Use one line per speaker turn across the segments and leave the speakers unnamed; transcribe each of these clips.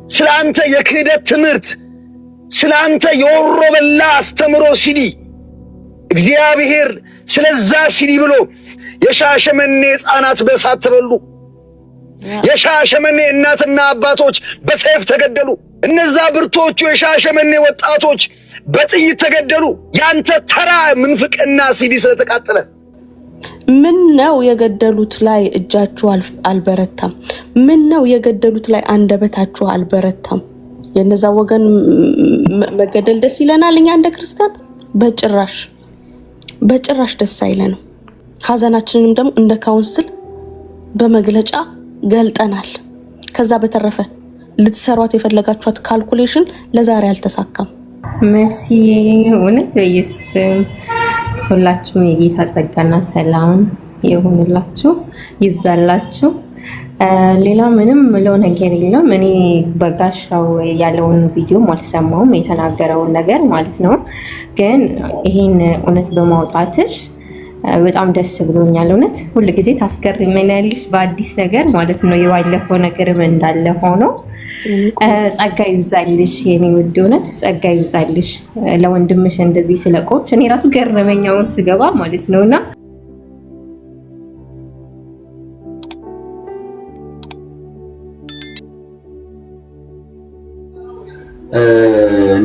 ስላንተ የክህደት ትምህርት ስላንተ የወሮበላ አስተምሮ ሲዲ እግዚአብሔር ስለዛ ሲዲ ብሎ የሻሸመኔ ሕፃናት በእሳት ተበሉ። የሻሸመኔ እናትና አባቶች በሰይፍ ተገደሉ። እነዛ ብርቶቹ የሻሸመኔ ወጣቶች በጥይት ተገደሉ። ያንተ ተራ ምንፍቅና ሲዲ ስለተቃጠለ
ምን ነው የገደሉት ላይ እጃችሁ አልበረታም? ምን ነው የገደሉት ላይ አንደበታችሁ አልበረታም? የነዛ ወገን መገደል ደስ ይለናል እኛ እንደ ክርስቲያን? በጭራሽ ደስ አይለንም። ሀዘናችንንም ደግሞ እንደ ካውንስል በመግለጫ ገልጠናል። ከዛ በተረፈ ልትሰሯት የፈለጋችኋት ካልኩሌሽን ለዛሬ አልተሳካም።
መርሲ እውነት በኢየሱስ ሁላችሁም የጌታ ጸጋና ሰላም ይሁንላችሁ ይብዛላችሁ። ሌላ ምንም ምለው ነገር የለም። እኔ በጋሻው ያለውን ቪዲዮ አልሰማውም፣ የተናገረውን ነገር ማለት ነው። ግን ይሄን እውነት በማውጣትሽ በጣም ደስ ብሎኛል። እውነት ሁሉ ጊዜ ታስገርመኛለሽ በአዲስ ነገር ማለት ነው። የባለፈው ነገርም እንዳለ ሆኖ ጸጋ ይብዛልሽ የኔ ውድ፣ እውነት ጸጋ ይብዛልሽ። ለወንድምሽ እንደዚህ ስለቆምሽ እኔ ራሱ ገረመኛውን ስገባ ማለት ነውና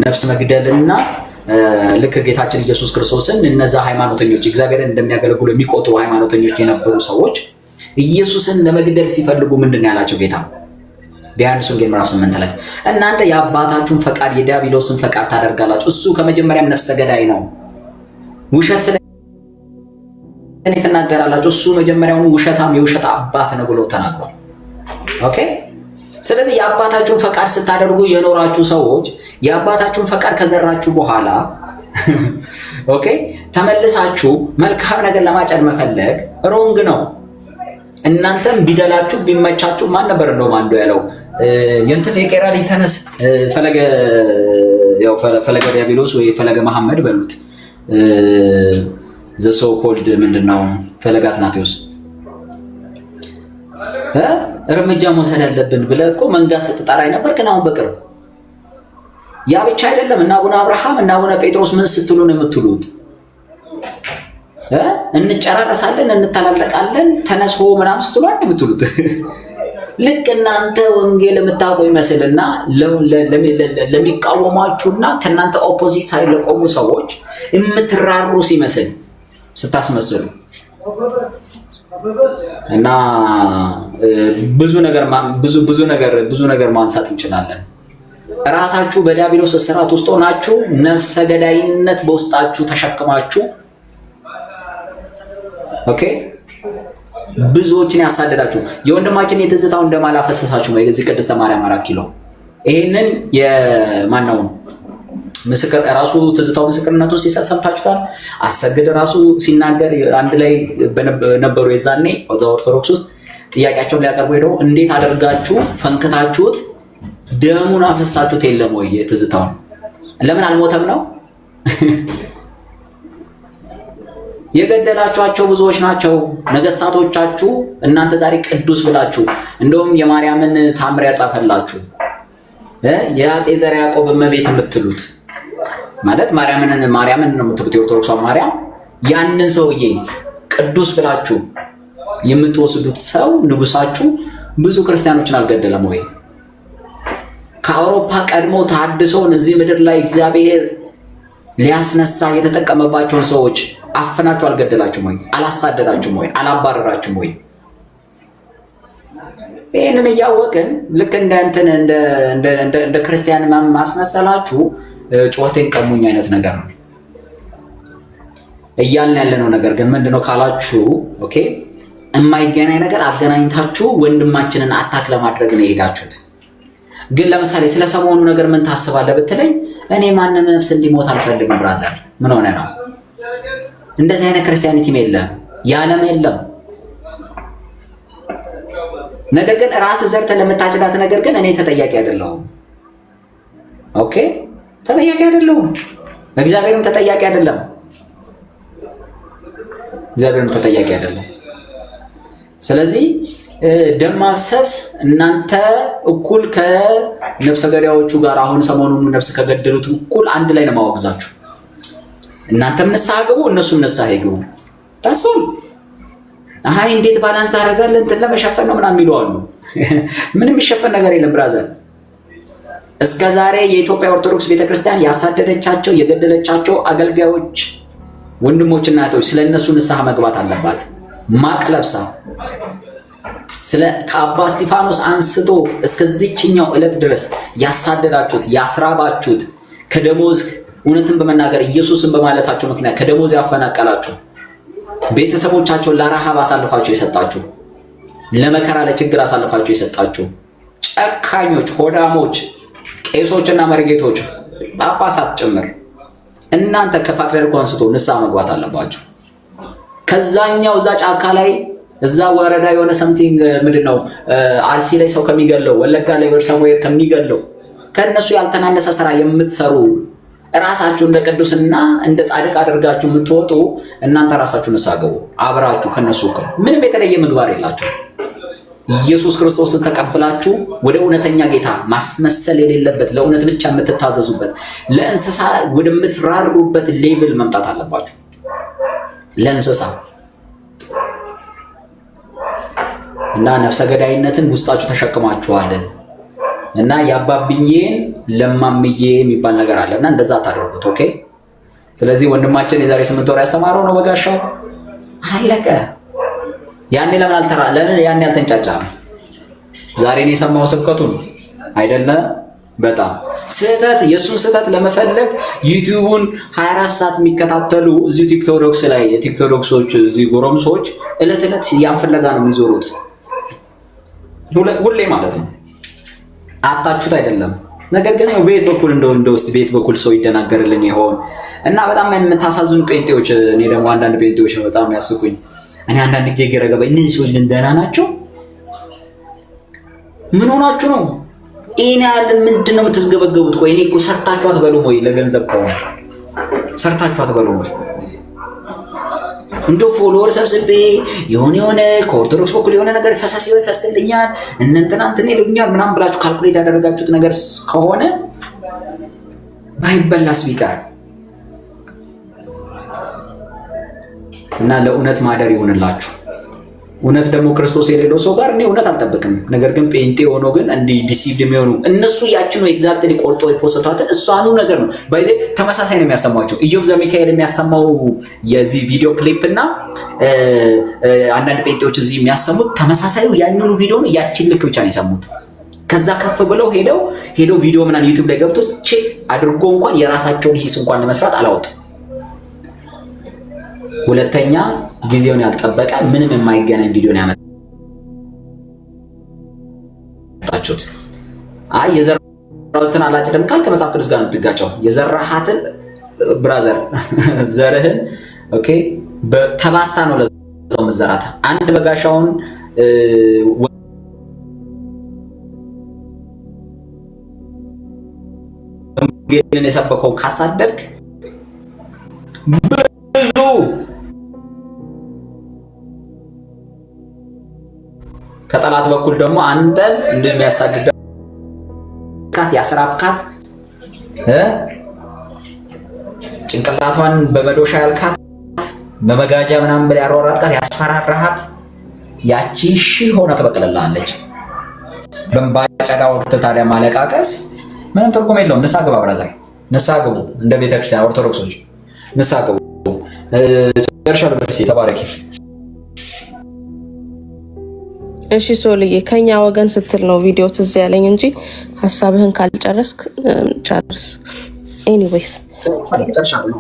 ነፍስ መግደልና ልክ ጌታችን ኢየሱስ ክርስቶስን እነዛ ሃይማኖተኞች እግዚአብሔርን እንደሚያገለግሉ የሚቆጥሩ ሃይማኖተኞች የነበሩ ሰዎች ኢየሱስን ለመግደል ሲፈልጉ ምንድን ያላቸው ጌታ በዮሐንስ ወንጌል ምዕራፍ 8 ላይ እናንተ የአባታችሁን ፈቃድ የዲያብሎስን ፈቃድ ታደርጋላችሁ፣ እሱ ከመጀመሪያም ነፍሰ ገዳይ ነው፣ ውሸት ስለኔ ተናገራላችሁ፣ እሱ መጀመሪያውን ውሸታም የውሸት አባት ነው ብሎ ተናግሯል። ኦኬ። ስለዚህ የአባታችሁን ፈቃድ ስታደርጉ የኖራችሁ ሰዎች የአባታችሁን ፈቃድ ከዘራችሁ በኋላ ኦኬ ተመልሳችሁ መልካም ነገር ለማጨድ መፈለግ ሮንግ ነው። እናንተም ቢደላችሁ ቢመቻችሁ ማን ነበር እንደውም አንዱ ያለው የእንትን የቄራ ልጅ ተነስ ፈለገ ዲያብሎስ ወይ ፈለገ መሐመድ በሉት ዘ ሶ ኮልድ ምንድነው ፈለገ አትናቴዎስ እርምጃ መውሰድ ያለብን ብለህ እኮ መንጋ ስትጠራኝ ነበር። ግን አሁን በቅርብ ያ ብቻ አይደለም እና አቡነ አብርሃም እና አቡነ ጴጥሮስ ምን ስትሉ ነው የምትሉት? እንጨራረሳለን እንተላለቃለን ተነስሆ ምናምን ስትሉ አይደል የምትሉት? ልክ እናንተ ወንጌል የምታውቁ ይመስልና ለሚቃወሟችሁና ከእናንተ ኦፖዚት ሳይድ ለቆሙ ሰዎች የምትራሩ ሲመስል ስታስመስሉ እና ብዙ ነገር ማንሳት እንችላለን። ራሳችሁ በዲያብሎስ እስራት ውስጥ ሆናችሁ ነፍሰ ገዳይነት በውስጣችሁ ተሸክማችሁ ኦኬ ብዙዎችን ያሳደዳችሁ የወንድማችን የትዝታውን እንደማላፈሰሳችሁ ነው። የዚህ ቅድስተ ማርያም 4 ኪሎ ይሄንን የማነው ምስክር ራሱ ትዝታው ምስክርነቱን ሲሰጥ ሰምታችሁታል። አሰግድ ራሱ ሲናገር አንድ ላይ በነበሩ የዛኔ ኦርቶዶክስ ውስጥ ጥያቄያቸውን ሊያቀርቡ ሄደው እንዴት አደርጋችሁ ፈንክታችሁት ደሙን አፈሳችሁት የለም ወይ? የትዝታው ለምን አልሞተም ነው? የገደላችኋቸው ብዙዎች ናቸው ነገስታቶቻችሁ። እናንተ ዛሬ ቅዱስ ብላችሁ እንደውም የማርያምን ታምር ያጻፈላችሁ የአፄ ዘርዓ ያዕቆብ እመቤት የምትሉት ማለት ማርያምን ነው የምትሉት የኦርቶዶክሷ ማርያም ያንን ሰውዬ ቅዱስ ብላችሁ የምትወስዱት ሰው ንጉሳችሁ ብዙ ክርስቲያኖችን አልገደለም ወይ? ከአውሮፓ ቀድሞ ታድሰውን እዚህ ምድር ላይ እግዚአብሔር ሊያስነሳ የተጠቀመባቸውን ሰዎች አፍናችሁ አልገደላችሁም ወይ? አላሳደዳችሁም ወይ? አላባረራችሁም ወይ? ይሄንን እያወቅን ልክ እንደ ክርስቲያን ማስመሰላችሁ ጮቴን ቀሙኝ አይነት ነገር ነው እያልን ያለነው። ነገር ግን ምንድነው ካላችሁ ኦኬ የማይገናኝ ነገር አገናኝታችሁ ወንድማችንን አታክ ለማድረግ ነው የሄዳችሁት። ግን ለምሳሌ ስለ ሰሞኑ ነገር ምን ታስባለህ ብትለኝ እኔ ማንንም ነፍስ እንዲሞት አልፈልግም። ብራዘር ምን ሆነ ነው? እንደዚህ አይነት ክርስቲያኒቲም የለም ያለም የለም። ነገር ግን ራስ ዘርተ ለምታጭዳት ነገር ግን እኔ ተጠያቂ አይደለሁም። ኦኬ ተጠያቂ አይደለሁም። እግዚአብሔርም ተጠያቂ አይደለም። ስለዚህ ደም ማፍሰስ እናንተ እኩል ከነፍሰ ገዳዮቹ ጋር አሁን ሰሞኑን ነፍስ ከገደሉት እኩል አንድ ላይ ነው ማወግዛችሁ። እናንተም ንስሐ ግቡ፣ እነሱም ንስሐ ይግቡ። ታሶል አይ እንዴት ባላንስ ታደርጋለህ እንትን ለመሸፈን ነው ምናምን የሚሉ አሉ። ምንም የሚሸፈን ነገር የለም ብራዘር። እስከ ዛሬ የኢትዮጵያ ኦርቶዶክስ ቤተክርስቲያን ያሳደደቻቸው የገደለቻቸው አገልጋዮች ወንድሞችና እህቶች ስለነሱ ንስሐ መግባት አለባት። ማቅ ለብሳ ስለ ከአባ እስጢፋኖስ አንስቶ እስከዚህኛው ዕለት ድረስ ያሳደዳችሁት ያስራባችሁት ከደሞዝ እውነትን በመናገር ኢየሱስን በማለታቸው ምክንያት ከደሞዝ ያፈናቀላችሁ ቤተሰቦቻቸውን ለረሃብ አሳልፋችሁ የሰጣችሁ ለመከራ ለችግር አሳልፋችሁ የሰጣችሁ ጨካኞች ሆዳሞች ቄሶችና መርጌቶች ጳጳሳት ጭምር እናንተ ከፓትርያርኩ አንስቶ ንስሐ መግባት አለባችሁ። ከዛኛው እዛ ጫካ ላይ እዛ ወረዳ የሆነ ሰምቲንግ ምንድነው አርሲ ላይ ሰው ከሚገለው ወለጋ ላይ ወርሰሞየር ከሚገለው ከነሱ ያልተናነሰ ስራ የምትሰሩ ራሳችሁ እንደ ቅዱስና እንደ ጻድቅ አድርጋችሁ የምትወጡ እናንተ ራሳችሁ ንስሐ ግቡ። አብራችሁ ከነሱ እኩል ምንም የተለየ ምግባር የላችሁ። ኢየሱስ ክርስቶስን ተቀብላችሁ ወደ እውነተኛ ጌታ ማስመሰል የሌለበት ለእውነት ብቻ የምትታዘዙበት ለእንስሳ ወደምትራሩበት ሌቭል መምጣት አለባችሁ። ለእንስሳ እና ነፍሰ ገዳይነትን ውስጣችሁ ተሸክማችኋል እና ያባብኝን ለማምዬ የሚባል ነገር አለና እንደዛ ታደርጉት። ኦኬ። ስለዚህ ወንድማችን የዛሬ 8 ወር ያስተማረው ነው በጋሻው አለቀ። ያኔ ለምን ያኔ አልተንጫጫ ነው? ዛሬ ነው የሰማው ስብከቱን አይደለ? በጣም ስህተት የሱን ስህተት ለመፈለግ ዩቲዩቡን 24 ሰዓት የሚከታተሉ እዚህ ቲክቶክስ ላይ የቲክቶክሶች እዚህ ጎረምሶች እለት ያን ፍለጋ ነው የሚዞሩት ሁሌ ማለት ነው። አጣችሁት አይደለም። ነገር ግን ቤት በኩል እንደው እስቲ ቤት በኩል ሰው ይደናገርልን ይሆን እና በጣም የምታሳዝኑ ጴንጤዎች። እኔ ደግሞ አንዳንድ ጴንጤዎች ነው በጣም ያስቁኝ። እኔ አንዳንድ ጊዜ ገረገበኝ። እነዚህ ሰዎች ግን ደህና ናቸው? ምን ሆናችሁ ነው? ይሄን ያህል ምንድን ነው የምትስገበገቡት? ቆይ እኔ እኮ ሰርታችሁ አትበሉም ወይ? ለገንዘብ ከሆነ ሰርታችሁ አትበሉም ወይ? እንደው ፎሎወር ሰብስቤ የሆነ ከኦርቶዶክስ በኩል የሆነ ነገር ይፈስልኛል እንትን ይሉኛል ምናምን ብላችሁ ካልኩሌት ያደረጋችሁት ነገር ከሆነ ባይበላስ ቢቀር እና ለእውነት ማደር ይሆንላችሁ። እውነት ደግሞ ክርስቶስ የሌለው ሰው ጋር እኔ እውነት አልጠብቅም። ነገር ግን ጴንጤ ሆኖ ግን እንዲህ ዲሲቭድ የሚሆኑ እነሱ ያችን ነው ኤግዛክትሊ ቆርጦ የፖስቷትን እሷኑ ነገር ነው ባይዜ ተመሳሳይ ነው የሚያሰማቸው። ኢዮብ ዘሚካኤል የሚያሰማው የዚህ ቪዲዮ ክሊፕ እና አንዳንድ ጴንጤዎች እዚህ የሚያሰሙት ተመሳሳዩ ያንኑ ቪዲዮ ነው። ያችን ልክ ብቻ ነው የሰሙት። ከዛ ከፍ ብለው ሄደው ቪዲዮ ምናምን ዩቲዩብ ላይ ገብቶ ቼክ አድርጎ እንኳን የራሳቸውን ሂስ እንኳን ለመስራት አላወጡም። ሁለተኛ ጊዜውን ያልጠበቀ ምንም የማይገናኝ ቪዲዮ ነው ያመጣችሁት። አይ የዘራሁትን አላጭድም ካልክ ከመጽሐፍ ቅዱስ ጋር ነው የምትጋጨው። የዘራሃትን ብራዘር ዘርህን ኦኬ በተባስታ ነው ለዛው መዘራታ። አንድ በጋሻውን ወንጌልን የሰበከውን ካሳደድክ ብዙ ከጠላት በኩል ደግሞ አንተን እንደሚያሳድደው ያስራብካት ጭንቅላቷን በመዶሻ ያልካት በመጋጃ ምናምን ብለ ያሯራጥካት ያስፈራራሃት ያቺ ሺህ ሆነ ተበቀለላለች። በእንባጨዳ ወቅት ታዲያ ማለቃቀስ ምንም ትርጉም የለውም። ንስሐ ግባ ብራዘር፣ ንስሐ ግቡ። እንደ ቤተክርስቲያን ኦርቶዶክሶች ንስሐ ግቡ። ጨርሻለሁ። በርሲ ተባረኪ።
እሺ ሶልዬ ከኛ ወገን ስትል ነው ቪዲዮ ትዝ ያለኝ እንጂ ሐሳብህን ካልጨረስክ ጨርስ። ኤኒዌይስ ጨርሻለሁ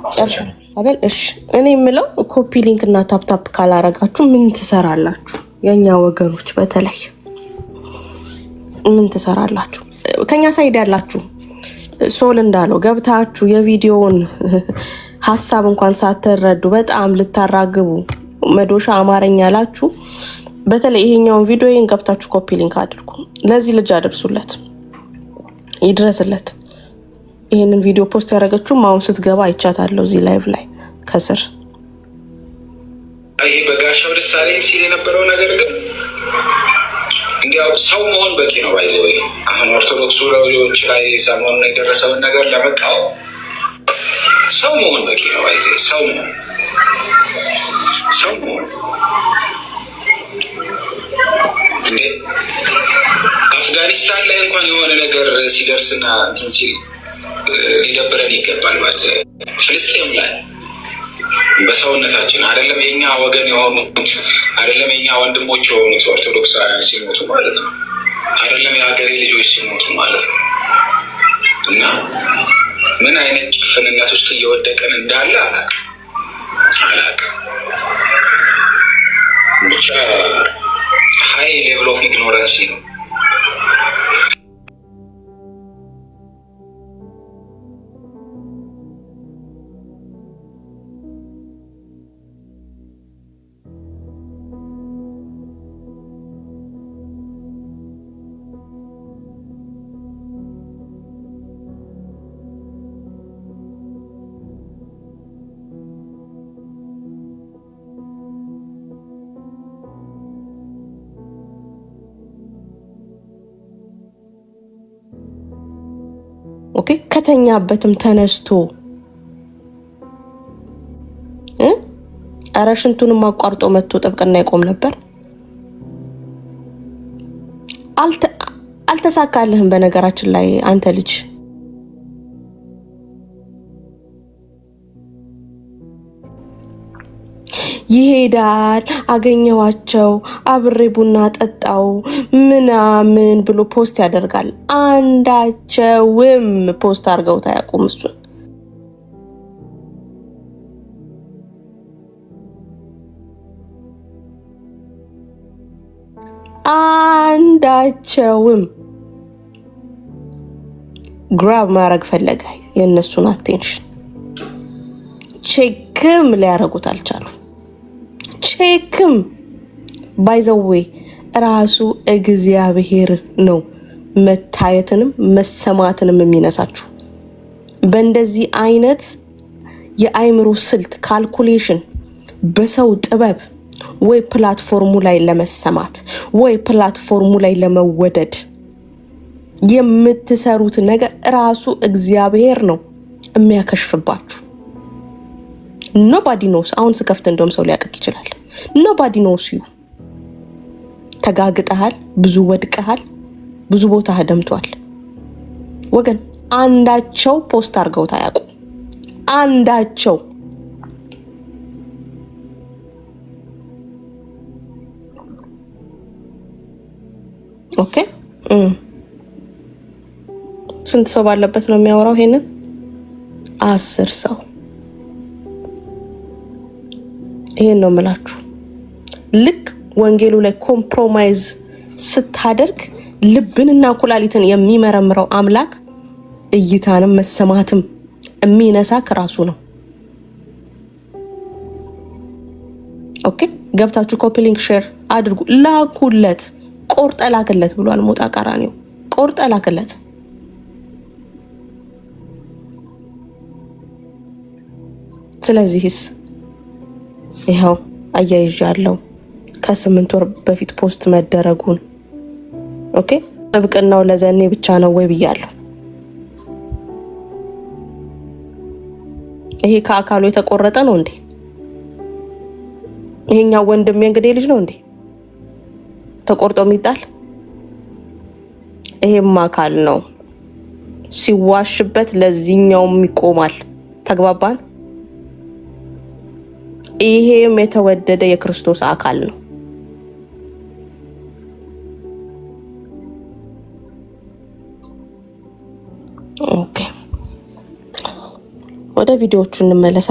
አይደል? እሺ እኔ የምለው ኮፒ ሊንክ እና ታፕታፕ ካላረጋችሁ ምን ትሰራላችሁ? የኛ ወገኖች በተለይ ምን ትሰራላችሁ? ከኛ ሳይድ ያላችሁ ሶል እንዳለው ገብታችሁ የቪዲዮውን ሐሳብ እንኳን ሳትረዱ በጣም ልታራግቡ መዶሻ አማርኛ ያላችሁ በተለይ ይሄኛውን ቪዲዮን ገብታችሁ ኮፒ ሊንክ አድርጉ። ለዚህ ልጅ አድርሱለት፣ ይድረስለት። ይሄንን ቪዲዮ ፖስት ያደረገችው አሁን ስትገባ አይቻታለሁ እዚህ ላይቭ ላይ ከስር።
ይሄ በጋሻው ደሳለኝ ሲል የነበረው ነገር ግን እንዲያው ሰው መሆን በቂ ነው። ባይዘው አሁን ኦርቶዶክስ ሎዎች ላይ ሰሞኑን የደረሰውን ነገር ለመቃወም ሰው መሆን በቂ ነው። ባይዘው ሰው መሆን እንዴ አፍጋኒስታን ላይ እንኳን የሆነ ነገር ሲደርስና እንትን ሲል ሊደብረን ይገባል። ማለት ፍልስጤም ላይ በሰውነታችን አይደለም የኛ ወገን የሆኑት አይደለም የኛ ወንድሞች የሆኑት ኦርቶዶክሳውያን ሲሞቱ ማለት ነው፣ አይደለም የሀገሬ ልጆች ሲሞቱ ማለት ነው። እና ምን አይነት ጭፍንነት ውስጥ እየወደቀን እንዳለ አላውቅም። ብቻ ሀይ ሌቭል ኦፍ ኢግኖረንሲ ነው።
ኦኬ ከተኛበትም ተነስቶ ኧረ ሽንቱንም አቋርጦ መጥቶ ጥብቅና ይቆም ነበር። አልተሳካልህም። በነገራችን ላይ አንተ ልጅ ይሄዳል አገኘዋቸው አብሬ ቡና ጠጣው ምናምን ብሎ ፖስት ያደርጋል። አንዳቸውም ፖስት አድርገው ታያቁም። እሱን አንዳቸውም ግራብ ማድረግ ፈለገ። የእነሱን አቴንሽን ቼክም ሊያረጉት አልቻሉ። ቼክም ባይዘዌ ራሱ እግዚአብሔር ነው መታየትንም መሰማትንም የሚነሳችሁ። በእንደዚህ አይነት የአይምሮ ስልት ካልኩሌሽን በሰው ጥበብ ወይ ፕላትፎርሙ ላይ ለመሰማት ወይ ፕላትፎርሙ ላይ ለመወደድ የምትሰሩት ነገር ራሱ እግዚአብሔር ነው የሚያከሽፍባችሁ። ኖባዲ ኖስ። አሁን ስከፍት እንደውም ሰው ሊያቀቅ ይችላል። ኖባዲ ኖስ ዩ። ተጋግጠሃል፣ ብዙ ወድቀሃል፣ ብዙ ቦታ ደምቷል። ወገን አንዳቸው ፖስት አድርገው ታያቁ። አንዳቸው ኦኬ። ስንት ሰው ባለበት ነው የሚያወራው? ይሄንን 10 ሰው። ይሄን ነው የምላችሁ። ልክ ወንጌሉ ላይ ኮምፕሮማይዝ ስታደርግ ልብንና ኩላሊትን የሚመረምረው አምላክ እይታንም መሰማትም የሚነሳ ከራሱ ነው። ኦኬ ገብታችሁ ኮፒ ሊንክ ሼር አድርጉ፣ ላኩለት። ቆርጠ ላክለት ብሏል ሞጣ ቀራኒው። ቆርጠ ላክለት። ስለዚህስ ይኸው አያይዣለሁ ከ8 ወር በፊት ፖስት መደረጉን። ኦኬ ጥብቅናው ለዘኔ ብቻ ነው ወይ ብያለሁ። ይሄ ከአካሉ የተቆረጠ ነው እንዴ? ይሄኛው ወንድሜ እንግዲህ ልጅ ነው እንዴ ተቆርጦ የሚጣል? ይሄም አካል ነው። ሲዋሽበት ለዚህኛውም ይቆማል። ተግባባን? ይሄም የተወደደ የክርስቶስ አካል ነው። ኦኬ ወደ ቪዲዮቹ እንመለሳ።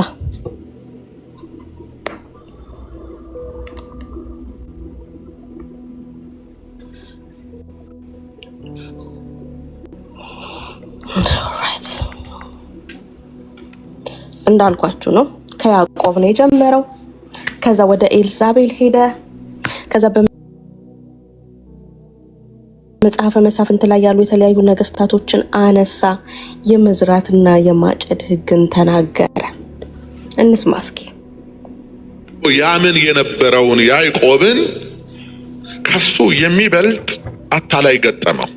እንዳልኳችሁ ነው። ከያዕቆብ ነው የጀመረው። ከዛ ወደ ኤልዛቤል ሄደ። ከዛ በመጽሐፈ መሳፍንት ላይ ያሉ የተለያዩ ነገስታቶችን አነሳ። የመዝራትና የማጨድ ህግን ተናገረ። እንስማ እስኪ።
ያምን የነበረውን ያዕቆብን ከሱ የሚበልጥ አታላይ ገጠመው።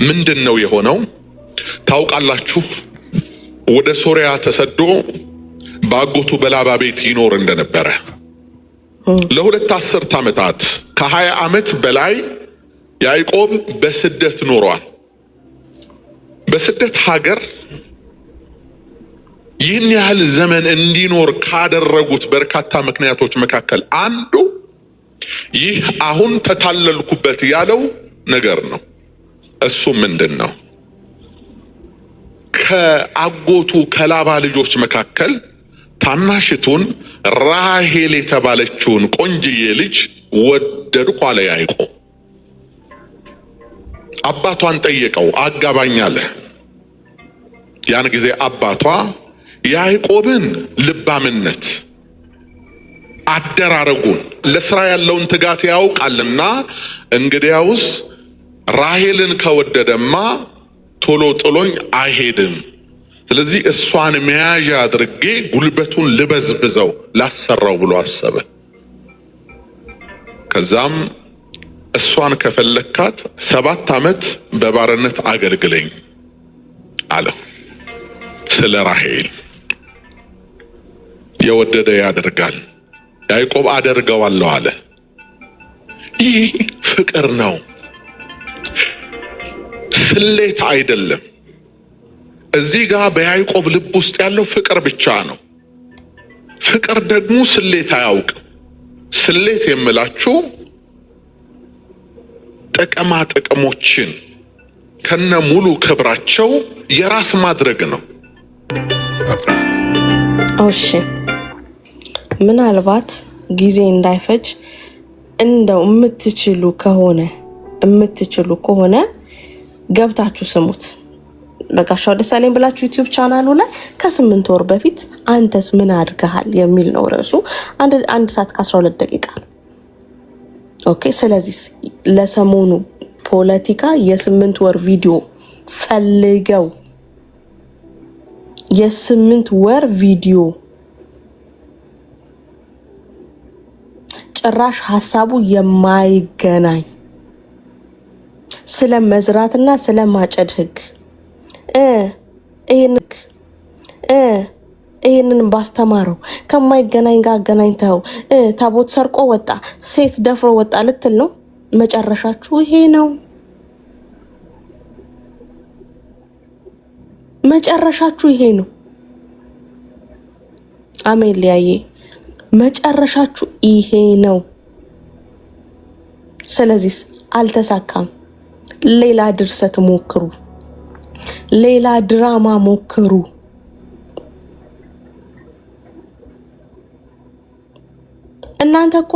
ምንድነው የሆነው? ታውቃላችሁ፣ ወደ ሶሪያ ተሰዶ በአጎቱ በላባ ቤት ይኖር እንደነበረ ለሁለት አስርት ዓመታት ከ20 ዓመት በላይ ያዕቆብ በስደት ኖሯል። በስደት ሀገር ይህን ያህል ዘመን እንዲኖር ካደረጉት በርካታ ምክንያቶች መካከል አንዱ ይህ አሁን ተታለልኩበት ያለው ነገር ነው። እሱ ምንድነው? ከአጎቱ ከላባ ልጆች መካከል ታናሽቱን ራሄል የተባለችውን ቆንጅዬ ልጅ ወደድኩ አለ ያዕቆብ። አባቷን ጠየቀው፣ አጋባኝ አለ። ያን ጊዜ አባቷ ያዕቆብን ልባምነት፣ አደራረጉን፣ ለስራ ያለውን ትጋት ያውቃልና እንግዲያውስ ራሄልን ከወደደማ ቶሎ ጥሎኝ አይሄድም፣ ስለዚህ እሷን መያዣ አድርጌ ጉልበቱን ልበዝብዘው ላሰራው ብሎ አሰበ። ከዛም እሷን ከፈለካት 7 ዓመት በባርነት አገልግለኝ አለ። ስለ ራሄል የወደደ ያደርጋል፣ ያዕቆብ አደርገዋለሁ አለ። ይህ ፍቅር ነው፣ ስሌት አይደለም። እዚህ ጋር በያዕቆብ ልብ ውስጥ ያለው ፍቅር ብቻ ነው። ፍቅር ደግሞ ስሌት አያውቅም። ስሌት የምላችሁ ጥቅማ ጥቅሞችን ከነ ሙሉ ክብራቸው የራስ ማድረግ ነው።
እሺ፣ ምናልባት ጊዜ እንዳይፈጅ እንደው የምትችሉ ከሆነ ገብታችሁ ስሙት። በጋሻው ደሳለኝ ብላችሁ ዩቲዩብ ቻናሉ ላይ ከ8 ወር በፊት አንተስ ምን አድርገሃል የሚል ነው ርዕሱ። 1 ሰዓት ከ12 ደቂቃ ነው። ኦኬ። ስለዚህ ለሰሞኑ ፖለቲካ የ8 ወር ቪዲዮ ፈልገው የ8 ወር ቪዲዮ ጭራሽ ሀሳቡ የማይገናኝ ስለ መዝራትና ስለ ማጨድ ህግ ይሄንን ባስተማረው ከማይገናኝ ጋር አገናኝተው ታቦት ሰርቆ ወጣ፣ ሴት ደፍሮ ወጣ ልትል ነው። መጨረሻችሁ ይሄ ነው። መጨረሻችሁ ይሄ ነው። አሜን ሊያዬ፣ መጨረሻችሁ ይሄ ነው። ስለዚህ አልተሳካም። ሌላ ድርሰት ሞክሩ፣ ሌላ ድራማ ሞክሩ። እናንተ እኮ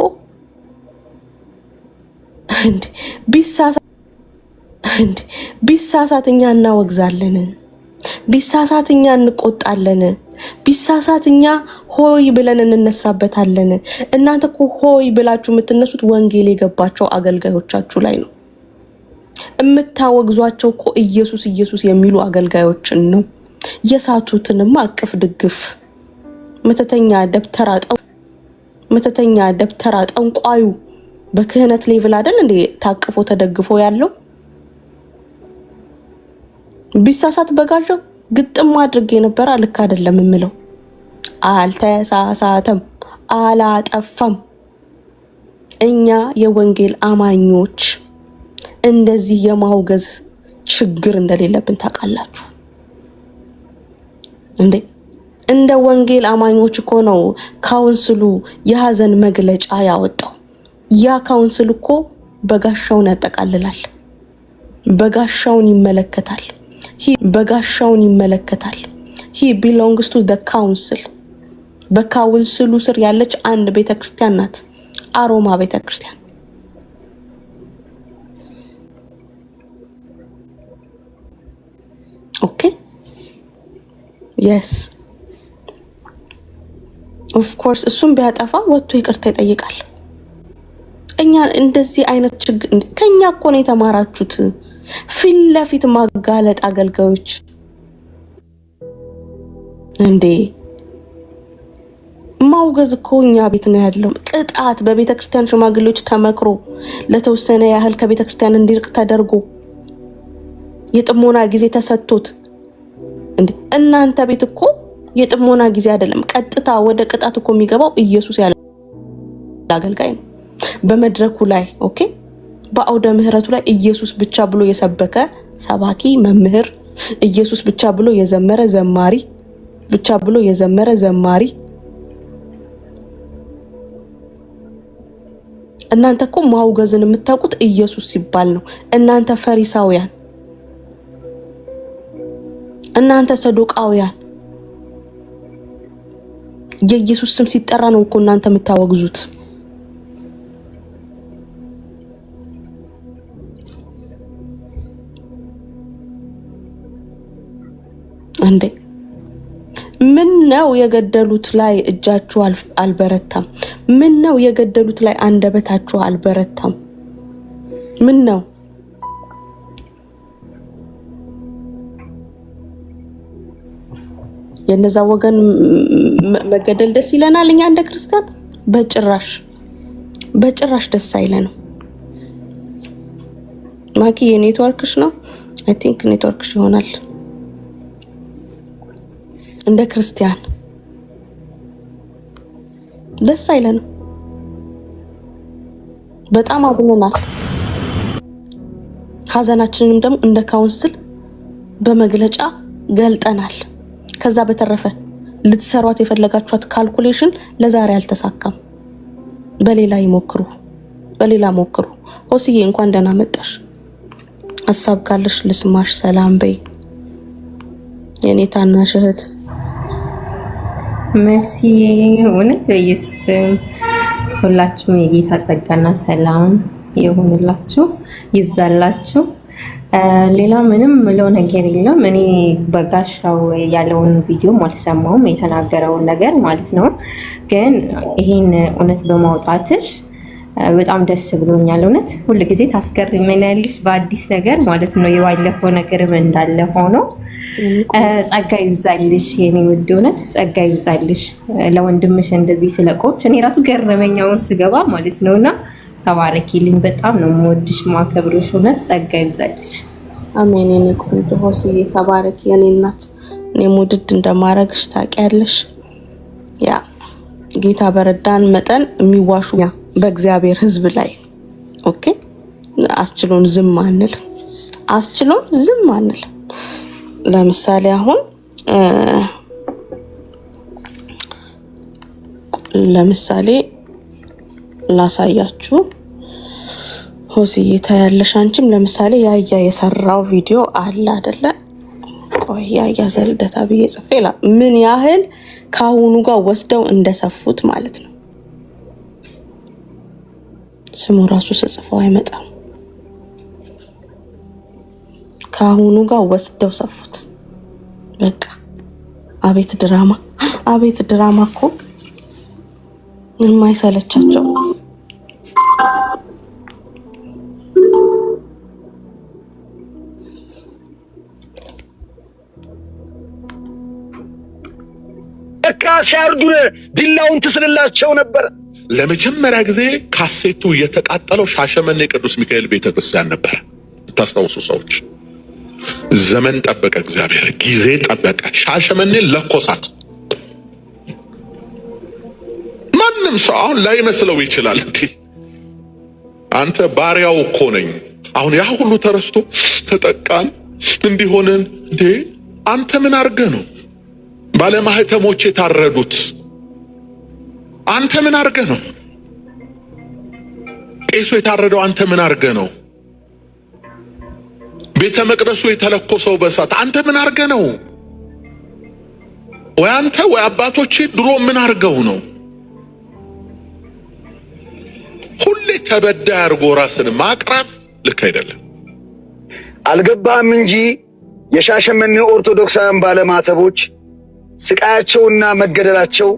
ቢሳሳት እኛ እናወግዛለን፣ ቢሳሳት እኛ እንቆጣለን፣ ቢሳሳት እኛ ሆይ ብለን እንነሳበታለን። እናንተ እኮ ሆይ ብላችሁ የምትነሱት ወንጌል የገባቸው አገልጋዮቻችሁ ላይ ነው። የምታወግዟቸው እኮ ኢየሱስ ኢየሱስ የሚሉ አገልጋዮችን ነው። የሳቱትንማ አቅፍ ድግፍ መተተኛ ደብተራ ጠንቋዩ በክህነት ሌቭል አይደል እንዴ ታቅፎ ተደግፎ ያለው? ቢሳሳት በጋጀው ግጥም አድርጌ ነበር። ልክ አይደለም የምለው አልተሳሳተም፣ አላጠፋም። እኛ የወንጌል አማኞች እንደዚህ የማውገዝ ችግር እንደሌለብን ታውቃላችሁ እንዴ? እንደ ወንጌል አማኞች እኮ ነው ካውንስሉ የሀዘን መግለጫ ያወጣው። ያ ካውንስል እኮ በጋሻውን ያጠቃልላል፣ በጋሻውን ይመለከታል። he belongs to the council። በካውንስሉ ስር ያለች አንድ ቤተክርስቲያን ናት፣ አሮማ ቤተክርስቲያን። ኦኬ yes of course እሱም ቢያጠፋ ወጥቶ ይቅርታ ይጠይቃል። እኛ እንደዚህ አይነት ችግር ከኛ እኮ ነው የተማራችሁት። ፊት ለፊት ማጋለጥ አገልጋዮች እንዴ ማውገዝ እኮ እኛ ቤት ነው ያለው። ቅጣት በቤተ ክርስቲያን ሽማግሌዎች ተመክሮ ለተወሰነ ያህል ከቤተ ክርስቲያን እንዲርቅ ተደርጎ የጥሞና ጊዜ ተሰጥቶት እንዴ! እናንተ ቤት እኮ የጥሞና ጊዜ አይደለም፣ ቀጥታ ወደ ቅጣት እኮ የሚገባው ኢየሱስ ያለ አገልጋይ ነው። በመድረኩ ላይ ኦኬ፣ በአውደ ምህረቱ ላይ ኢየሱስ ብቻ ብሎ የሰበከ ሰባኪ መምህር፣ ኢየሱስ ብቻ ብሎ የዘመረ ዘማሪ፣ ብቻ ብሎ የዘመረ ዘማሪ። እናንተ እኮ ማውገዝን የምታውቁት ኢየሱስ ሲባል ነው። እናንተ ፈሪሳውያን፣ እናንተ ሰዱቃውያን የኢየሱስ ስም ሲጠራ ነው እኮ እናንተ የምታወግዙት። እንዴ ምን ነው የገደሉት ላይ እጃችሁ አልበረታም? ምን ነው የገደሉት ላይ አንደበታችሁ አልበረታም? ምን ነው የነዛ ወገን መገደል ደስ ይለናል? እኛ እንደ ክርስቲያን በጭራሽ ደስ አይለንም። ማኪ የኔትወርክሽ ነው? አይ ቲንክ ኔትወርክሽ ይሆናል። እንደ ክርስቲያን ደስ አይለንም። በጣም አዝነናል። ሀዘናችንንም ደግሞ እንደ ካውንስል በመግለጫ ገልጠናል። ከዛ በተረፈ ልትሰሯት የፈለጋችኋት ካልኩሌሽን ለዛሬ አልተሳካም። በሌላ ሞክሩ። ሆስዬ እንኳን ደህና መጣሽ። ሀሳብ ካለሽ ልስማሽ። ሰላም በይ የኔ ታናሽ እህት።
መርሲ እውነት በኢየሱስ ሁላችሁም የጌታ ጸጋና ሰላም ይሁንላችሁ፣ ይብዛላችሁ። ሌላ ምንም ምለው ነገር የለም። እኔ በጋሻው ያለውን ቪዲዮ አልሰማውም፣ የተናገረውን ነገር ማለት ነው። ግን ይሄን እውነት በማውጣትሽ በጣም ደስ ብሎኛል። እውነት ሁልጊዜ ታስገርመኛለሽ በአዲስ ነገር ማለት ነው። የባለፈው ነገርም እንዳለ ሆኖ ጸጋ ይብዛልሽ የኔ ውድ፣ እውነት ጸጋ ይብዛልሽ። ለወንድምሽ እንደዚህ ስለቆምሽ እኔ ራሱ ገረመኛውን ስገባ ማለት ነውና ተባረኪልኝ። በጣም ነው የምወድሽ ማከብርሽ። እውነት ጸጋ ይብዛልሽ።
አሜን። የኔ ቆንጆ ሆስዬ ተባረኪ የኔ እናት። እኔም ውድድ እንደማረግሽ ታውቂያለሽ። ያ ጌታ በረዳን መጠን የሚዋሹ በእግዚአብሔር ሕዝብ ላይ ኦኬ፣ አስችሎን ዝም አንል። ለምሳሌ አሁን ላሳያችሁ። ሆስዬ ታያለሽ አንቺም። ለምሳሌ ያያ የሰራው ቪዲዮ አለ አይደለ? ቆይ ያያ ዘልደታ ብዬ ጽፌላ ምን ያህል ከአሁኑ ጋር ወስደው እንደሰፉት ማለት ነው። ስሙ ራሱ ስጽፈው አይመጣም። ከአሁኑ ጋር ወስደው ሰፉት። በቃ አቤት ድራማ እኮ የማይሰለቻቸው።
በቃ ሲያርዱን ቢላውን ትስልላቸው ነበር።
ለመጀመሪያ ጊዜ ካሴቱ የተቃጠለው ሻሸመኔ ቅዱስ ሚካኤል ቤተክርስቲያን ነበር። ታስታውሱ ሰዎች፣ ዘመን ጠበቀ፣ እግዚአብሔር ጊዜ ጠበቀ። ሻሸመኔ ለኮሳት። ማንም ሰው አሁን ላይመስለው ይችላል። አንተ ባሪያው እኮ ነኝ፣ አሁን ያ ሁሉ ተረስቶ ተጠቃን እንዲሆንን እንዴ? አንተ ምን አድርገህ ነው ባለማህተሞች የታረዱት? አንተ ምን አድርገህ ነው ቄሱ የታረደው? አንተ ምን አድርገህ ነው ቤተ መቅደሱ የተለኮሰው በእሳት? አንተ ምን አድርገህ ነው? ወይ አንተ ወይ አባቶቼ ድሮ ምን አድርገው ነው? ሁሌ ተበዳይ አድርጎ ራስን ማቅረብ ልክ አይደለም።
አልገባህም እንጂ የሻሸመኔ ኦርቶዶክሳውያን ባለማተቦች ስቃያቸውና መገደላቸው፣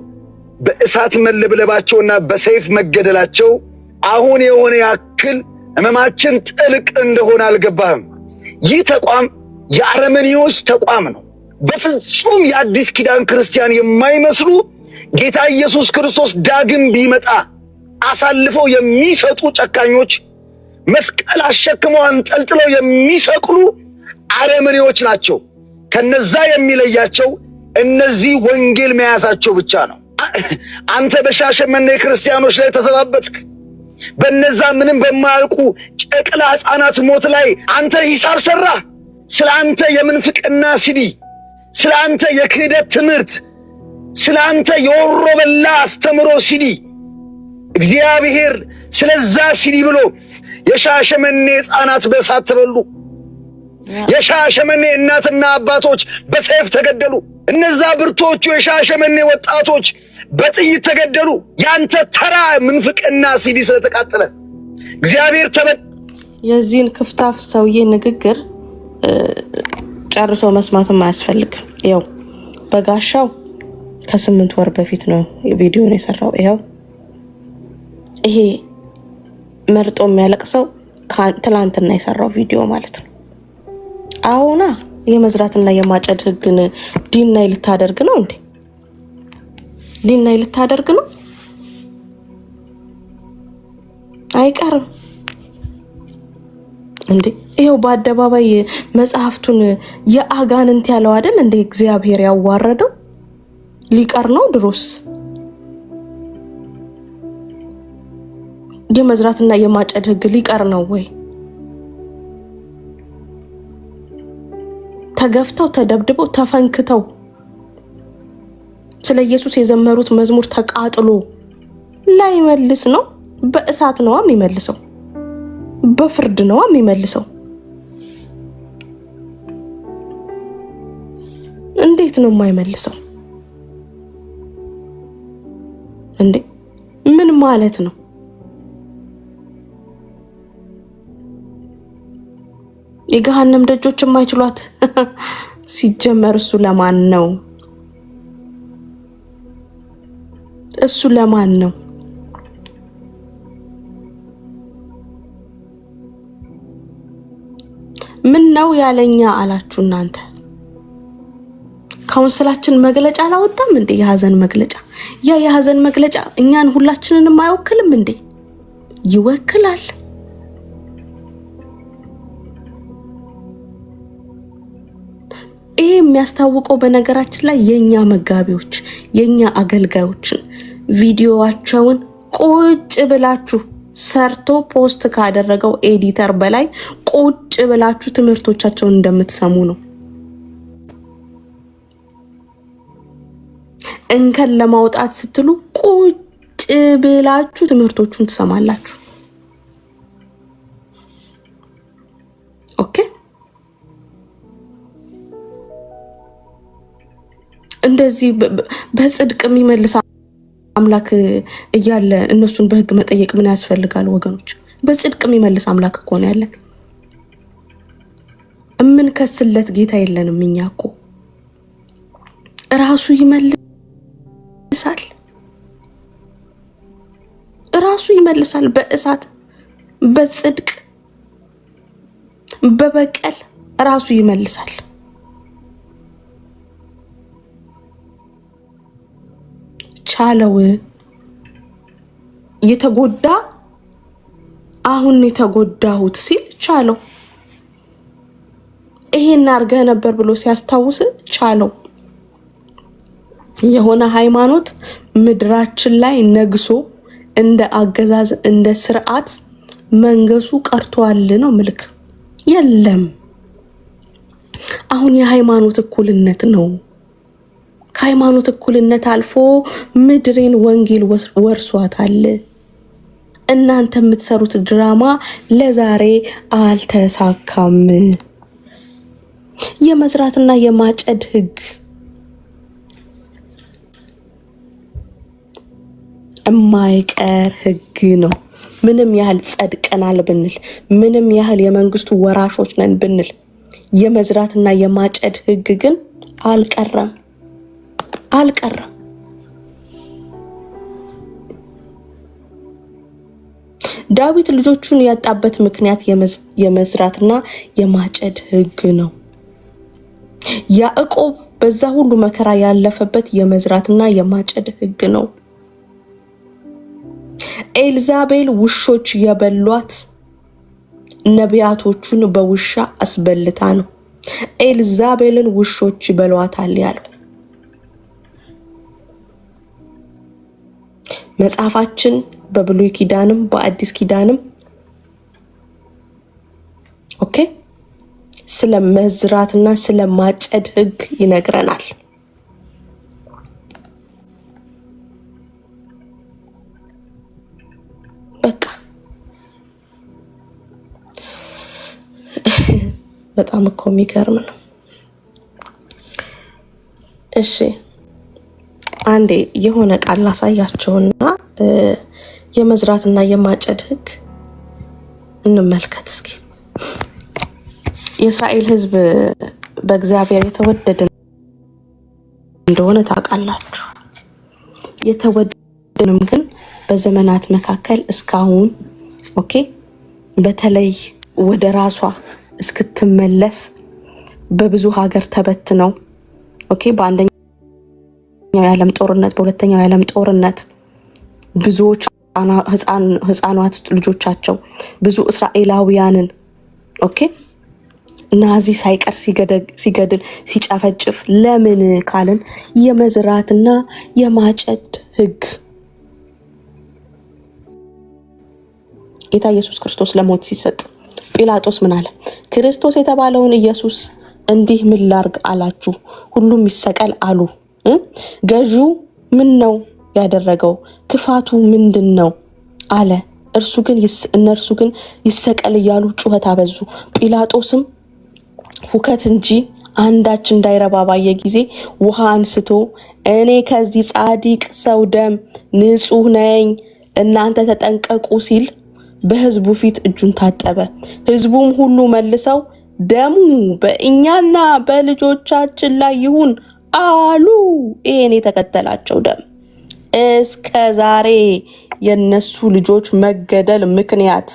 በእሳት መለብለባቸውና በሰይፍ መገደላቸው አሁን የሆነ ያክል ሕመማችን ጥልቅ እንደሆነ አልገባህም? ይህ ተቋም የአረመኔዎች ተቋም ነው። በፍጹም የአዲስ ኪዳን ክርስቲያን የማይመስሉ ጌታ ኢየሱስ ክርስቶስ ዳግም ቢመጣ አሳልፈው የሚሰጡ ጨካኞች፣ መስቀል አሸክመው አንጠልጥለው የሚሰቅሉ አረመኔዎች ናቸው። ከነዛ የሚለያቸው እነዚህ ወንጌል መያዛቸው ብቻ ነው። አንተ በሻሸመኔ ክርስቲያኖች ላይ ተዘባበትክ። በነዛ ምንም በማያውቁ ጨቅላ ሕፃናት ሞት ላይ አንተ ሂሳብ ሰራ። ስለ አንተ የምንፍቅና ሲዲ፣ ስለ አንተ የክህደት ትምህርት፣ ስለ አንተ የወሮ በላ አስተምሮ ሲዲ እግዚአብሔር ስለዛ ሲዲ ብሎ የሻሸመኔ ሕፃናት በእሳት ተበሉ። የሻሸመኔ እናትና አባቶች በሰይፍ ተገደሉ። እነዛ ብርቶቹ የሻሸመኔ ወጣቶች በጥይት ተገደሉ። ያንተ ተራ ምንፍቅና ሲዲ ስለተቃጠለ እግዚአብሔር
የዚህን ክፍታፍ ሰውዬ ንግግር ጨርሶ መስማትም አያስፈልግም። ይኸው በጋሻው ከ8 ወር በፊት ነው ቪዲዮን የሰራው። ይሄ መርጦ የሚያለቅሰው ትላንትና የሰራው ቪዲዮ ማለት ነው። አሁና የመዝራትና የማጨድ ህግን ዲናይ ልታደርግ ነው እንዴ? ዲናይ ልታደርግ ነው? አይቀርም እንዴ? ይሄው በአደባባይ መጽሐፍቱን የአጋንንት ያለው አይደል እንዴ? እግዚአብሔር ያዋረደው ሊቀር ነው ድሮስ? የመዝራትና የማጨድ ህግ ሊቀር ነው ወይ? ተገፍተው ተደብድበው ተፈንክተው ስለ ኢየሱስ የዘመሩት መዝሙር ተቃጥሎ ላይ መልስ ነው? በእሳት ነው የሚመልሰው? በፍርድ ነው የሚመልሰው? እንዴት ነው የማይመልሰው እንዴ? ምን ማለት ነው? የገሃነም ደጆች የማይችሏት ሲጀመር እሱ ለማን ነው? እሱ ለማን ነው? ምን ነው ያለኛ አላችሁ እናንተ? ካውንስላችን መግለጫ አላወጣም እንዴ? የሐዘን መግለጫ። ያ የሐዘን መግለጫ እኛን ሁላችንንም አይወክልም እንዴ? ይወክላል። ይሄ የሚያስታውቀው በነገራችን ላይ የኛ መጋቢዎች የኛ አገልጋዮችን ቪዲዮዋቸውን ቁጭ ብላችሁ ሰርቶ ፖስት ካደረገው ኤዲተር በላይ ቁጭ ብላችሁ ትምህርቶቻቸውን እንደምትሰሙ ነው። እንከን ለማውጣት ስትሉ ቁጭ ብላችሁ ትምህርቶቹን ትሰማላችሁ። ኦኬ። እንደዚህ በጽድቅ የሚመልስ አምላክ እያለ እነሱን በህግ መጠየቅ ምን ያስፈልጋል ወገኖች? በጽድቅ የሚመልስ አምላክ እኮ ነው ያለን። እምን ከስለት ጌታ የለንም። እኛ እኮ ራሱ ይመልሳል፣ ራሱ ይመልሳል። በእሳት በጽድቅ በበቀል ራሱ ይመልሳል። ቻለው። የተጎዳ አሁን የተጎዳሁት ሲል ቻለው። ይሄን አርገ ነበር ብሎ ሲያስታውስ ቻለው። የሆነ ሃይማኖት ምድራችን ላይ ነግሶ እንደ አገዛዝ እንደ ስርዓት መንገሱ ቀርቷል ነው ምልክ የለም። አሁን የሃይማኖት እኩልነት ነው። ከሃይማኖት እኩልነት አልፎ ምድሬን ወንጌል ወርሷታል። እናንተ የምትሰሩት ድራማ ለዛሬ አልተሳካም። የመዝራትና የማጨድ ህግ የማይቀር ህግ ነው። ምንም ያህል ጸድቀናል ብንል፣ ምንም ያህል የመንግስቱ ወራሾች ነን ብንል፣ የመዝራትና የማጨድ ህግ ግን አልቀረም። ዳዊት ልጆቹን ያጣበት ምክንያት የመዝራትና የማጨድ ህግ ነው። ያዕቆብ በዛ ሁሉ መከራ ያለፈበት የመዝራትና የማጨድ ሕግ ነው። ኤልዛቤል ውሾች የበሏት ነቢያቶቹን በውሻ አስበልታ ነው ኤልዛቤልን ውሾች ይበሏታል ያለው። መጽሐፋችን በብሉይ ኪዳንም በአዲስ ኪዳንም ኦኬ ስለ መዝራትና ስለ ማጨድ ሕግ ይነግረናል። በቃ በጣም እኮ የሚገርም ነው። እሺ አንዴ የሆነ ቃል ላሳያቸውና የመዝራትና የማጨድ ሕግ እንመልከት እስኪ። የእስራኤል ሕዝብ በእግዚአብሔር የተወደደ እንደሆነ ታውቃላችሁ። የተወደደንም ግን በዘመናት መካከል እስካሁን ኦኬ በተለይ ወደ ራሷ እስክትመለስ በብዙ ሀገር ተበትነው ኦኬ በአንደኛው የዓለም ጦርነት በሁለተኛው የዓለም ጦርነት ብዙዎች ህፃናት ልጆቻቸው ብዙ እስራኤላውያንን ኦኬ ናዚ ሳይቀር ሲገድል ሲጨፈጭፍ ለምን ካልን የመዝራትና የማጨድ ሕግ ጌታ ኢየሱስ ክርስቶስ ለሞት ሲሰጥ ጲላጦስ ምን አለ? ክርስቶስ የተባለውን ኢየሱስ እንዲህ ምን ላርግ አላችሁ? ሁሉም ይሰቀል አሉ። ገዢው ምን ነው ያደረገው? ክፋቱ ምንድን ነው አለ። እነርሱ ግን ይሰቀል እያሉ ጩኸት አበዙ። ጲላጦስም ሁከት እንጂ አንዳች እንዳይረባ ባየ ጊዜ ውሃ አንስቶ እኔ ከዚህ ጻድቅ ሰው ደም ንጹሕ ነኝ፣ እናንተ ተጠንቀቁ ሲል በሕዝቡ ፊት እጁን ታጠበ። ሕዝቡም ሁሉ መልሰው ደሙ በእኛና በልጆቻችን ላይ ይሁን አሉ። ይሄን የተከተላቸው ደም እስከ ዛሬ የነሱ ልጆች መገደል ምክንያት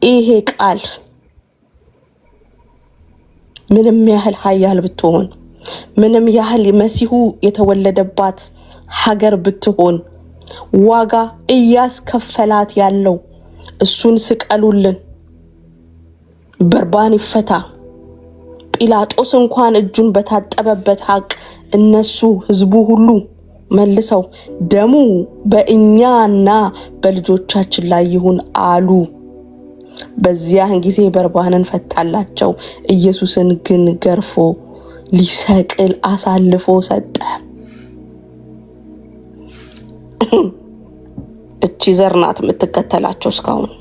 ይሄ ቃል ምንም ያህል ኃያል ብትሆን ምንም ያህል መሲሁ የተወለደባት ሀገር ብትሆን ዋጋ እያስከፈላት ያለው እሱን ስቀሉልን፣ በርባን ይፈታ፣ ጲላጦስ እንኳን እጁን በታጠበበት ሀቅ እነሱ ህዝቡ ሁሉ መልሰው ደሙ በእኛና በልጆቻችን ላይ ይሁን አሉ። በዚያን ጊዜ በርባንን ፈታላቸው፣ ኢየሱስን ግን ገርፎ ሊሰቅል አሳልፎ ሰጠ። እቺ ዘር ናት የምትከተላቸው እስካሁን።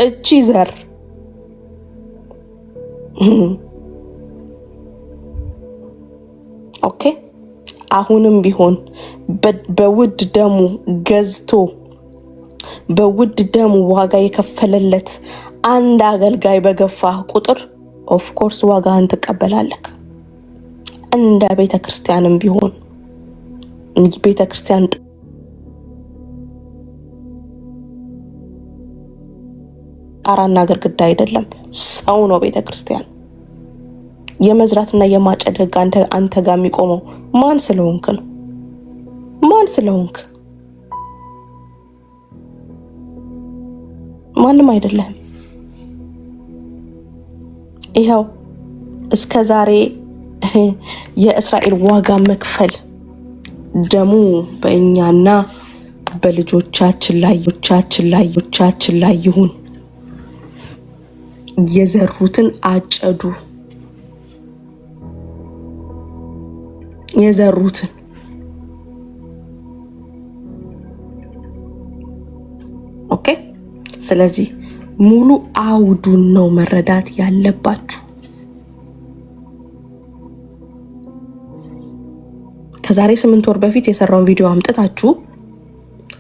እቺ ዘር ኦኬ አሁንም ቢሆን በውድ ደሙ ገዝቶ በውድ ደሙ ዋጋ የከፈለለት አንድ አገልጋይ በገፋ ቁጥር ኦፍ ኮርስ ዋጋህን ትቀበላለህ። እንደ ቤተክርስቲያንም ቢሆን ቤተክርስቲያን ጣራና ግድግዳ አይደለም፣ ሰው ነው ቤተክርስቲያን። የመዝራትና የማጨድ ሕግ አንተ ጋር የሚቆመው ማን ስለሆንክ ነው? ማን ስለሆንክ? ማንም አይደለም። ይኸው እስከ ዛሬ የእስራኤል ዋጋ መክፈል ደሙ በእኛና በልጆቻችን ላይ ይሁን። የዘሩትን አጨዱ። የዘሩትን ኦኬ። ስለዚህ ሙሉ አውዱን ነው መረዳት ያለባችሁ። ከዛሬ 8 ወር በፊት የሰራውን ቪዲዮ አምጥታችሁ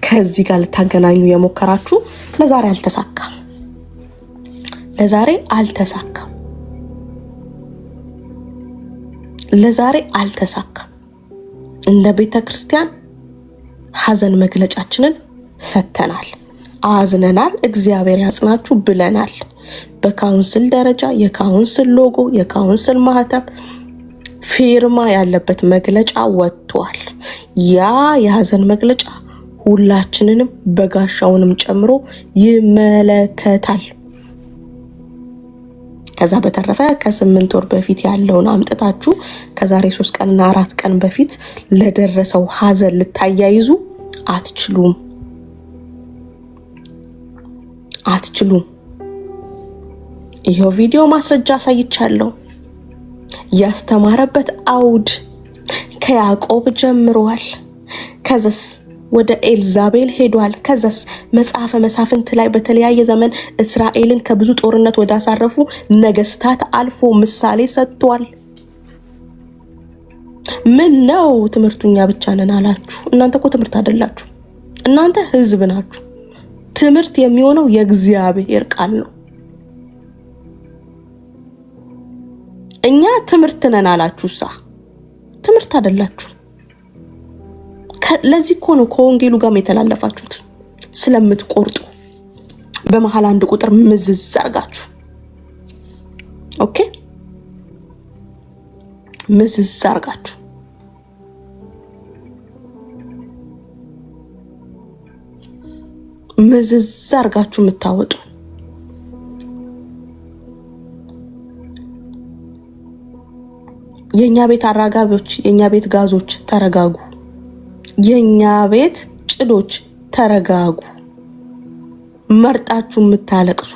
ከዚህ ጋር ልታገናኙ የሞከራችሁ ለዛሬ አልተሳካም። ለዛሬ አልተሳካም። እንደ ቤተ ክርስቲያን ሐዘን መግለጫችንን ሰጥተናል፣ አዝነናል፣ እግዚአብሔር ያጽናችሁ ብለናል። በካውንስል ደረጃ የካውንስል ሎጎ፣ የካውንስል ማህተም፣ ፊርማ ያለበት መግለጫ ወጥቷል። ያ የሀዘን መግለጫ ሁላችንንም በጋሻውንም ጨምሮ ይመለከታል። ከዛ በተረፈ ከ8 ወር በፊት ያለውን አምጥታችሁ ከዛሬ 3 ቀንና 4 ቀን በፊት ለደረሰው ሀዘን ልታያይዙ አትችሉም። ይሄው ቪዲዮ ማስረጃ አሳይቻለሁ። ያስተማረበት አውድ ከያዕቆብ ጀምሯል። ከዛስ ወደ ኤልዛቤል ሄዷል። ከዛስ መጽሐፈ መሳፍንት ላይ በተለያየ ዘመን እስራኤልን ከብዙ ጦርነት ወደ አሳረፉ ነገስታት አልፎ ምሳሌ ሰጥቷል። ምን ነው ትምህርቱኛ ብቻ ነን አላችሁ? እናንተ እኮ ትምህርት አይደላችሁ። እናንተ ህዝብ ናችሁ። ትምህርት የሚሆነው የእግዚአብሔር ቃል ነው። እኛ ትምህርት ነን አላችሁሳ፣ ትምህርት አይደላችሁ። ለዚህ እኮ ነው ከወንጌሉ ጋር የተላለፋችሁት። ስለምትቆርጡ በመሃል አንድ ቁጥር ምዝዝ አርጋችሁ። ኦኬ ምዝዝ አርጋችሁ የምታወጡ የኛ ቤት አራጋቢዎች፣ የኛ ቤት ጋዞች ተረጋጉ። የኛ ቤት ጭዶች ተረጋጉ። መርጣችሁ የምታለቅሱ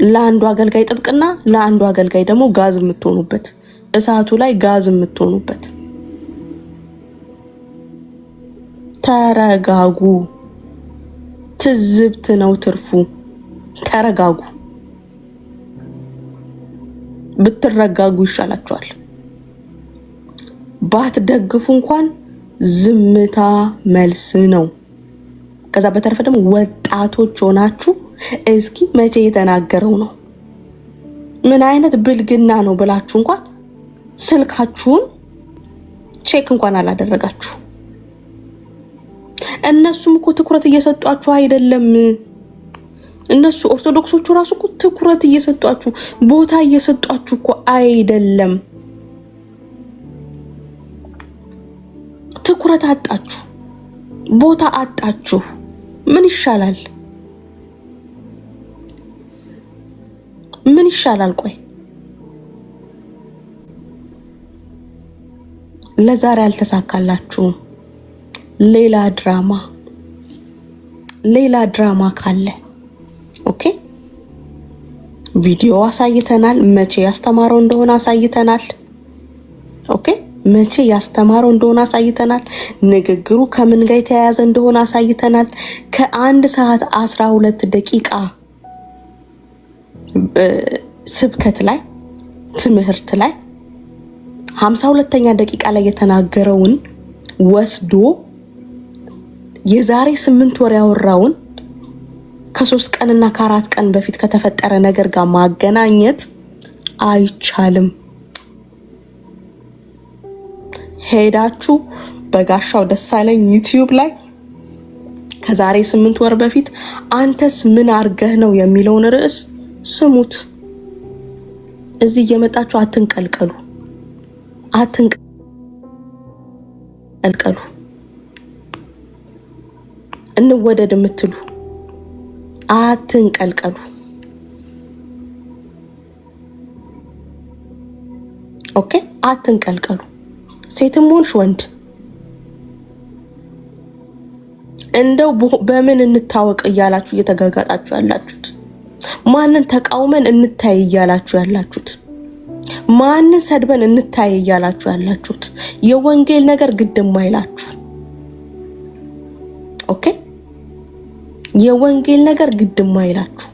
ለአንዱ አገልጋይ ጥብቅና ለአንዱ አገልጋይ ደግሞ ጋዝ የምትሆኑበት እሳቱ ላይ ጋዝ የምትሆኑበት ተረጋጉ። ትዝብት ነው ትርፉ። ተረጋጉ። ብትረጋጉ ይሻላችኋል። ባትደግፉ እንኳን ዝምታ መልስ ነው። ከዛ በተረፈ ደግሞ ወጣቶች ሆናችሁ እስኪ መቼ የተናገረው ነው ምን አይነት ብልግና ነው ብላችሁ እንኳን ስልካችሁን ቼክ እንኳን አላደረጋችሁ። እነሱም እኮ ትኩረት እየሰጧችሁ አይደለም። እነሱ ኦርቶዶክሶቹ ራሱ እኮ ትኩረት እየሰጧችሁ ቦታ እየሰጧችሁ እኮ አይደለም። ትኩረት አጣችሁ፣ ቦታ አጣችሁ። ምን ይሻላል? ምን ይሻላል? ቆይ ለዛሬ አልተሳካላችሁም። ሌላ ድራማ ካለ ኦኬ፣ ቪዲዮ አሳይተናል። መቼ ያስተማረው እንደሆነ አሳይተናል። ኦኬ፣ መቼ ያስተማረው እንደሆነ አሳይተናል። ንግግሩ ከምን ጋር የተያያዘ እንደሆነ አሳይተናል። ከ1 ሰዓት 12 ደቂቃ ስብከት ላይ ትምህርት ላይ 52ኛ ደቂቃ ላይ የተናገረውን ወስዶ የዛሬ 8 ወር ያወራውን ከ3 ቀንና ከ4 ቀን በፊት ከተፈጠረ ነገር ጋር ማገናኘት አይቻልም። ሄዳችሁ በጋሻው ደሳለኝ ዩቲዩብ ላይ ከዛሬ 8 ወር በፊት አንተስ ምን አርገህ ነው የሚለውን ርዕስ ስሙት። እዚህ እየመጣችሁ አትንቀልቀሉ። እንወደድ የምትሉ አትንቀልቀሉ። ኦኬ፣ አትንቀልቀሉ። ሴትም ሆንሽ ወንድ እንደው በምን እንታወቅ እያላችሁ እየተጋጋጣችሁ ያላችሁት፣ ማንን ተቃውመን እንታይ እያላችሁ ያላችሁት፣ ማንን ሰድበን እንታይ እያላችሁ ያላችሁት፣ የወንጌል ነገር ግድም አይላችሁ። ኦኬ፣ የወንጌል ነገር ግድም አይላችሁ።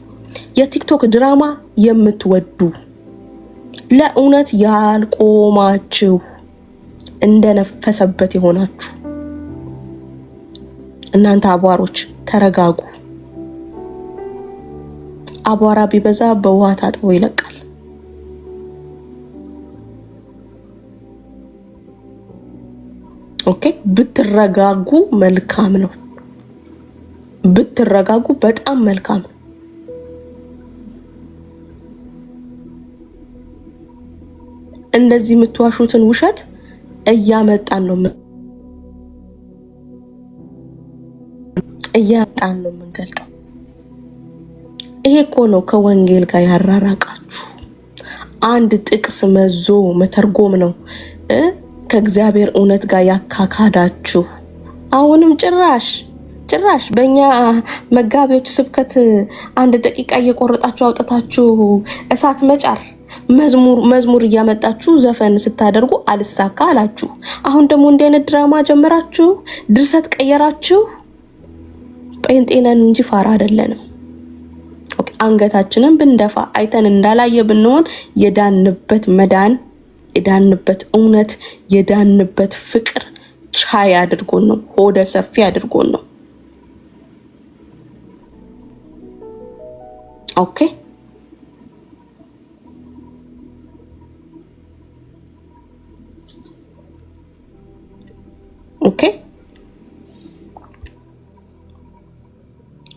የቲክቶክ ድራማ የምትወዱ ለእውነት ያልቆማችሁ እንደነፈሰበት የሆናችሁ እናንተ አቧሮች ተረጋጉ። አቧራ ቢበዛ በውሃ ታጥቦ ይለቃል። ኦኬ፣ ብትረጋጉ መልካም ነው። ብትረጋጉ በጣም መልካም ነው። እንደዚህ የምትዋሹትን ውሸት እያመጣን ነው የምንገልጠው። ይሄ እኮ ነው ከወንጌል ጋር ያራራቃችሁ። አንድ ጥቅስ መዞ መተርጎም ነው ከእግዚአብሔር እውነት ጋር ያካካዳችሁ። አሁንም ጭራሽ በእኛ መጋቢዎች ስብከት 1 ደቂቃ እየቆረጣችሁ አውጥታችሁ እሳት መጫር፣ መዝሙር እያመጣችሁ ዘፈን ስታደርጉ አልሳካ አላችሁ። አሁን ደግሞ እንዲህ አይነት ድራማ ጀመራችሁ፣ ድርሰት ቀየራችሁ። ጴንጤነን እንጂ ፋራ አይደለንም። አንገታችንን ብንደፋ አይተን እንዳላየ ብንሆን የዳንበት መዳን፣ የዳንበት እውነት፣ የዳንበት ፍቅር ቻይ አድርጎን ነው፣ ሆደ ሰፊ አድርጎን ነው። ኦኬ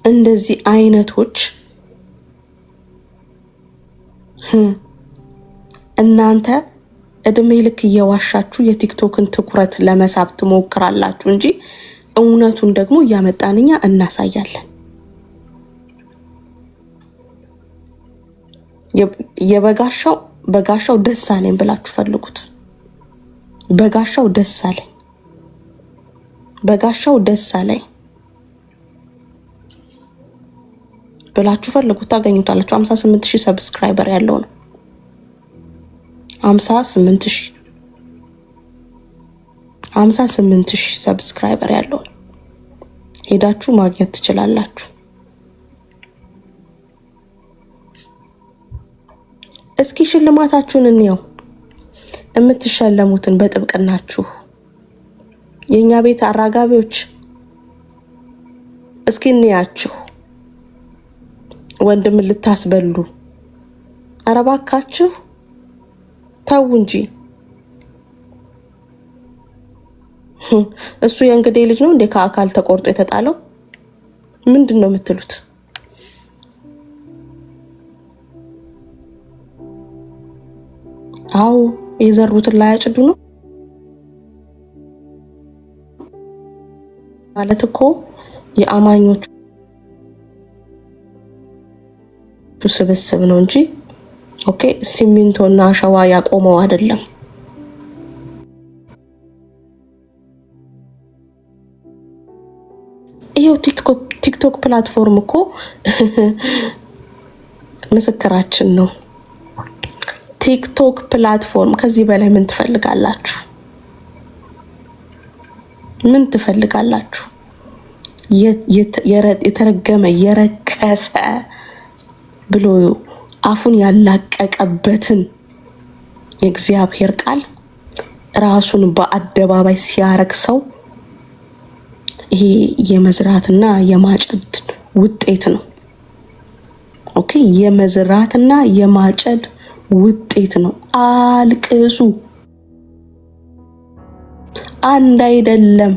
እንደዚህ አይነቶች እናንተ እድሜ ልክ እየዋሻችሁ የቲክቶክን ትኩረት ለመሳብ ትሞክራላችሁ እንጂ እውነቱን ደግሞ እያመጣንኛ እናሳያለን። በጋሻው ደስ አለኝ ብላችሁ ፈልጉት። በጋሻው ደስ አለኝ ብላችሁ ፈልጉት፣ ታገኙታላችሁ። 58000 ሰብስክራይበር ያለው ነው። 58000 ሰብስክራይበር ያለው ነው። ሄዳችሁ ማግኘት ትችላላችሁ። እስኪ ሽልማታችሁን እንየው፣ የምትሸለሙትን በጥብቅናችሁ የኛ ቤት አራጋቢዎች እስኪ እንያችሁ። ወንድም ልታስበሉ አረባካችሁ ተው እንጂ። እሱ የእንግዴ ልጅ ነው እንዴ ከአካል ተቆርጦ የተጣለው? ምንድን ነው የምትሉት? አው የዘሩትን ላይ ያጭዱ ነው ማለት እኮ የአማኞቹ ስብስብ ነው እንጂ ኦኬ ሲሚንቶና አሸዋ ያቆመው አይደለም። ይሄው ቲክቶክ ፕላትፎርም እኮ ምስክራችን ነው። ቲክቶክ ፕላትፎርም ከዚህ በላይ ምን ትፈልጋላችሁ? ምን ትፈልጋላችሁ? የተረገመ የረከሰ ብሎ አፉን ያላቀቀበትን የእግዚአብሔር ቃል ራሱን በአደባባይ ሲያረክሰው ይሄ የመዝራትና የማጨድ ውጤት ነው። ኦኬ የመዝራትና የማጨድ ውጤት ነው። አልቅሱ። አንድ አይደለም።